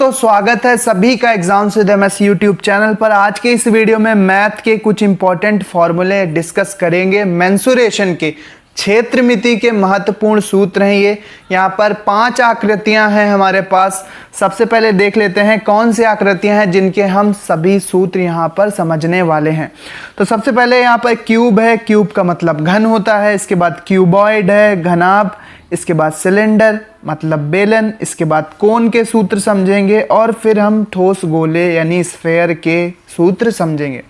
दोस्तों, स्वागत है सभी का exams with MS YouTube channel पर। आज के इस वीडियो में मैथ के कुछ इंपॉर्टेंट फॉर्मूले डिस्कस करेंगे। मेंसुरेशन के क्षेत्रमिति के महत्वपूर्ण सूत्र हैं ये। यहाँ पर 5 आकृतियां हैं हमारे पास। सबसे पहले देख लेते हैं कौन सी आकृतियां हैं जिनके हम सभी सूत्र यहाँ पर समझने वाले हैं। तो सबसे पहले यहाँ पर क्यूब है। क्यूब का मतलब घन होता है। इसके बाद क्यूबॉइड है, घनाभ। इसके बाद सिलेंडर मतलब बेलन। इसके बाद कोन के सूत्र समझेंगे और फिर हम ठोस गोले यानी स्फेयर के सूत्र समझेंगे।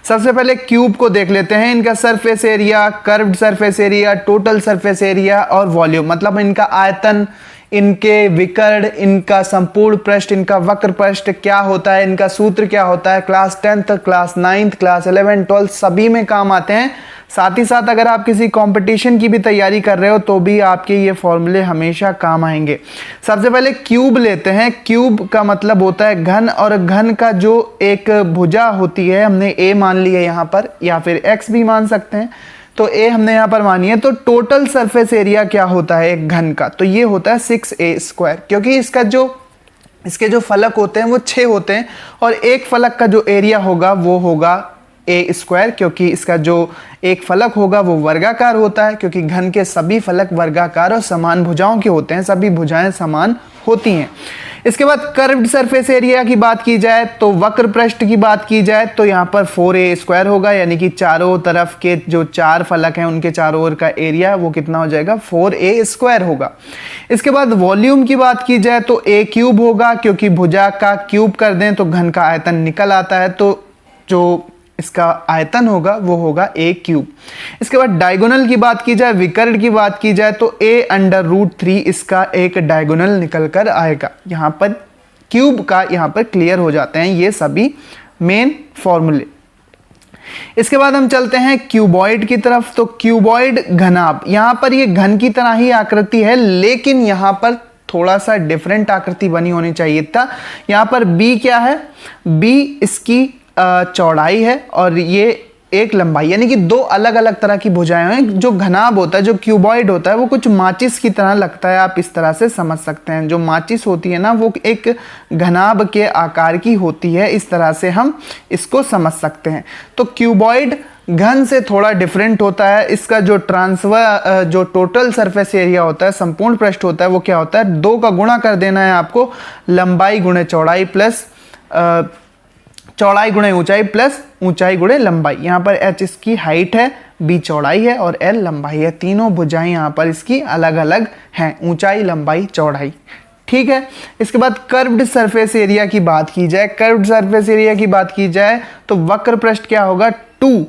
सबसे पहले क्यूब को देख लेते हैं। इनका surface area, curved surface area, total surface area और वॉल्यूम मतलब इनका आयतन, इनके विकर्ण, इनका संपूर्ण पृष्ठ, इनका वक्र पृष्ठ क्या होता है, इनका सूत्र क्या होता है, class 10th, class 9th, class 11th, 12th सभी में काम आते हैं। साथ ही साथ अगर आप किसी कंपटीशन की भी तैयारी कर रहे हो तो भी आपके ये फॉर्मूले हमेशा काम आएंगे। सबसे पहले क्यूब लेते हैं। क्यूब का मतलब होता है घन, और घन का जो एक भुजा होती है, हमने ए मान ली है यहाँ पर, या फिर एक्स भी मान सकते हैं, तो ए हमने यहाँ पर मानी है। तो टोटल सरफेस एरिया क्या होता है एक घन का, तो ये होता है 6a², क्योंकि इसके जो फलक होते हैं वो 6 होते हैं और एक फलक का जो एरिया होगा वो होगा a², क्योंकि इसका जो एक फलक होगा वो वर्गाकार होता है, क्योंकि घन के सभी फलक वर्गाकार और समान भुजाओं के होते हैं, सभी भुजाएं समान होती हैं। इसके बाद कर्व्ड सरफेस एरिया की बात की जाए तो वक्र पृष्ठ की बात की जाए तो यहाँ पर 4a² होगा, यानी कि चारों तरफ के जो 4 फलक हैं उनके चारों ओर का एरिया वो कितना हो जाएगा, 4a² होगा। इसके बाद वॉल्यूम की बात की जाए तो a³ होगा, क्योंकि भुजा का क्यूब कर दें तो घन का आयतन निकल आता है, तो जो इसका आयतन होगा वो होगा a³। इसके बाद डायगोनल की बात की जाए, विकर्ण की बात की जाए तो a√3 इसका एक डायगोनल निकल कर आएगा। यहाँ पर क्यूब का यहाँ पर क्लियर हो जाते हैं ये सभी मेन फॉर्मूले। इसके बाद हम चलते हैं क्यूबॉइड की तरफ। तो क्यूबॉइड घनाभ, यहाँ पर ये घन की तरह ही आकृति है, लेकिन यहाँ पर थोड़ा सा डिफरेंट आकृति बनी होनी चाहिए था। यहाँ पर b क्या है, b इसकी चौड़ाई है और ये एक लंबाई, यानी कि 2 अलग अलग तरह की भुजाएं हैं। जो घनाभ होता है, जो क्यूबॉइड होता है, वो कुछ माचिस की तरह लगता है, आप इस तरह से समझ सकते हैं। जो माचिस होती है ना वो एक घनाभ के आकार की होती है, इस तरह से हम इसको समझ सकते हैं। तो क्यूबॉइड घन से थोड़ा डिफरेंट होता है। इसका जो जो टोटल सरफेस एरिया होता है, संपूर्ण पृष्ठ होता है, वो क्या होता है, 2 का गुणा कर देना है आपको, लंबाई गुणे चौड़ाई प्लस चौड़ाई गुणे ऊंचाई प्लस ऊंचाई गुणे लंबाई। यहाँ पर h इसकी हाइट है, b चौड़ाई है और l लंबाई है। तीनों भुजाएं यहाँ पर इसकी अलग अलग हैं, ऊंचाई, लंबाई, चौड़ाई। ठीक है। इसके बाद कर्व्ड सरफेस एरिया की बात की जाए, कर्व्ड सरफेस एरिया की बात की जाए तो वक्र पृष्ठ क्या होगा, 2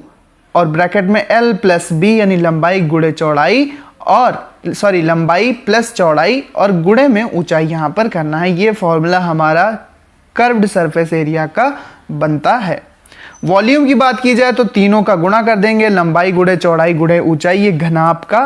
और ब्रैकेट में l प्लस b, यानी लंबाई गुणे चौड़ाई और लंबाई प्लस चौड़ाई और गुणे में ऊंचाई यहाँ पर करना है। ये फॉर्मूला हमारा कर्व्ड सरफेस एरिया का बनता है। वॉल्यूम की बात की जाए तो तीनों का गुणा कर देंगे, लंबाई गुणे चौड़ाई गुणे ऊंचाई, ये घनाभ का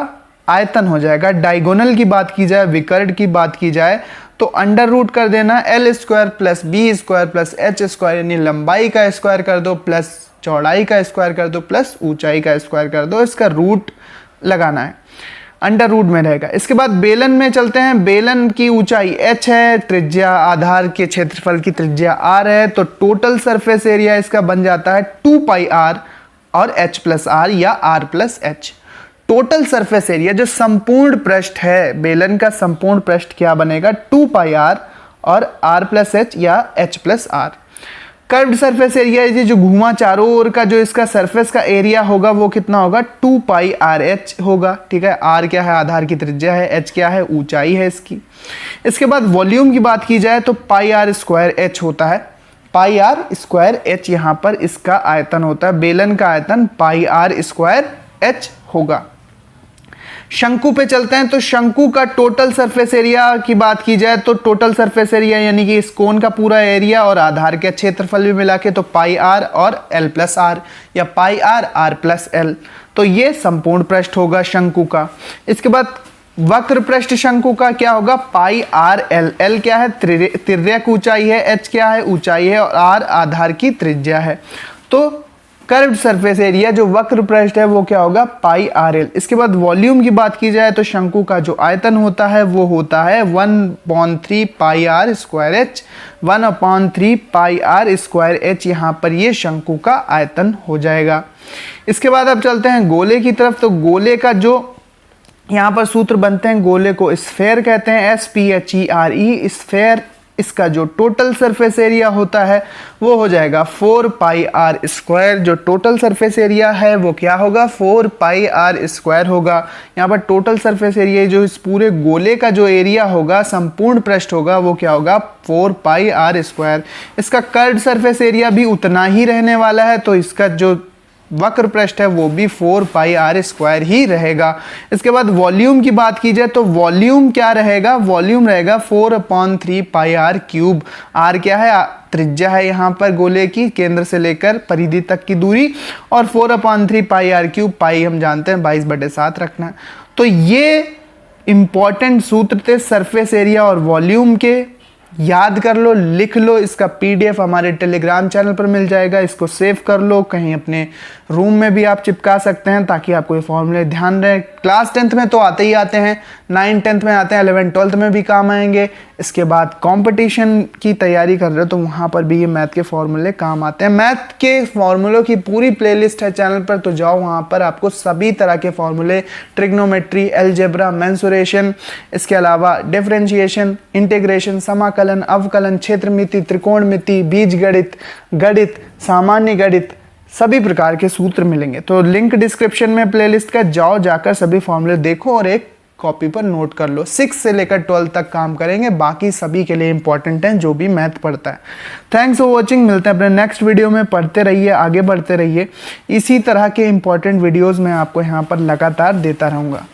आयतन हो जाएगा। डायगोनल की बात की जाए, विकर्ण की बात की जाए तो अंडर रूट कर देना, l² plus b² plus h², यानी लंबाई का स्क्वायर कर दो प्लस चौड़ाई का स्क्वायर कर दो प्लस ऊंचाई का स्क्वायर कर दो, इसका रूट लगाना है, अंडर रूट में रहेगा। इसके बाद बेलन में चलते हैं। बेलन की ऊंचाई h है, त्रिज्या आधार के क्षेत्रफल की त्रिज्या r है, तो टोटल सरफेस एरिया इसका बन जाता है 2πr और h प्लस r या r plus h। Total surface area जो संपूर्ण पृष्ठ है, बेलन का संपूर्ण पृष्ठ क्या बनेगा, 2πr और r प्लस h या h plus r। Curved surface area ये जो घुमा चारों ओर का जो इसका सरफेस का एरिया होगा वो कितना होगा, 2πrh होगा। ठीक है। r क्या है, आधार की त्रिज्या है, h क्या है, ऊंचाई है इसकी। इसके बाद वॉल्यूम की बात की जाए तो πr² होता है, πr² यहाँ पर इसका आयतन होता है। बेलन का आयतन πr² होगा। शंकु पे चलते हैं। तो शंकु का टोटल सरफेस एरिया की बात की जाए तो टोटल सरफेस एरिया यानी कि इस कोन का पूरा एरिया और आधार के क्षेत्रफल भी मिला के तो πr और l प्लस r या πr r प्लस l, तो ये संपूर्ण पृष्ठ होगा शंकु का। इसके बाद वक्र पृष्ठ शंकु का क्या होगा, πr_l। l क्या है, तिर्यक ऊंचाई है, h क्या है, ऊंचाई है और r आधार की त्रिज्या है। तो कर्व्ड सरफेस एरिया जो वक्र पृष्ठ है वो क्या होगा, पाई आर एल। इसके बाद वॉल्यूम की बात की जाए तो शंकु का जो आयतन होता है वो होता है 1/3 pi r square h. 1/3 pi r square h यहाँ पर ये शंकु का आयतन हो जाएगा। इसके बाद अब चलते हैं गोले की तरफ। तो गोले का जो यहाँ पर सूत्र बनते हैं, गोले को स्फेयर कहते हैं, SPHERE स्फेयर। इसका जो टोटल सरफेस एरिया होता है वो हो जाएगा 4 पाई आर स्क्वायर। जो टोटल सरफेस एरिया है वो क्या होगा, 4 पाई आर स्क्वायर होगा। यहाँ पर टोटल सरफेस एरिया जो इस पूरे गोले का जो एरिया होगा, संपूर्ण पृष्ठ होगा, वो क्या होगा, 4 पाई आर स्क्वायर। इसका कर्व्ड सरफेस एरिया भी उतना ही रहने वाला है, तो इसका जो वक्र पृष्ठ है वो भी 4 पाई आर स्क्वायर ही रहेगा। इसके बाद वॉल्यूम की बात की जाए तो वॉल्यूम क्या रहेगा, वॉल्यूम रहेगा 4/3 पाई आर क्यूब। आर क्या है, त्रिज्या है यहाँ पर गोले की, केंद्र से लेकर परिधि तक की दूरी, और 4/3 पाई आर क्यूब, पाई हम जानते हैं 22/7 रखना है। तो ये इंपॉर्टेंट सूत्र थे सरफेस एरिया और वॉल्यूम के, याद कर लो, लिख लो। इसका PDF हमारे टेलीग्राम चैनल पर मिल जाएगा, इसको सेव कर लो, कहीं अपने रूम में भी आप चिपका सकते हैं ताकि आपको ये फॉर्मूले ध्यान रहे। क्लास 10th में तो आते ही आते हैं, 9th 10th में आते हैं, 11th 12th में भी काम आएंगे। इसके बाद कंपटीशन की तैयारी कर रहे हो तो वहाँ पर भी ये मैथ के फॉर्मूले काम आते हैं। मैथ के फॉर्मूलों की पूरी प्लेलिस्ट है चैनल पर, तो जाओ वहाँ पर, आपको सभी तरह के फॉर्मूले, ट्रिग्नोमेट्री, एलजेब्रा, मेंसुरेशन, इसके अलावा डिफरेंशिएशन, इंटीग्रेशन, समाकलन, अवकलन, क्षेत्रमिति, त्रिकोणमिति, बीजगणित, गणित, सामान्य गणित, सभी प्रकार के सूत्र मिलेंगे। तो लिंक डिस्क्रिप्शन में प्लेलिस्ट का, जाओ जाकर सभी फॉर्मूले देखो और एक कॉपी पर नोट कर लो। 6 से लेकर 12 तक काम करेंगे, बाकी सभी के लिए इंपॉर्टेंट हैं जो भी मैथ पढ़ता है। थैंक्स फॉर वॉचिंग, मिलते हैं अपने नेक्स्ट वीडियो में। पढ़ते रहिए, आगे बढ़ते रहिए, इसी तरह के इंपॉर्टेंट वीडियोज़ मैं आपको यहाँ पर लगातार देता रहूँगा।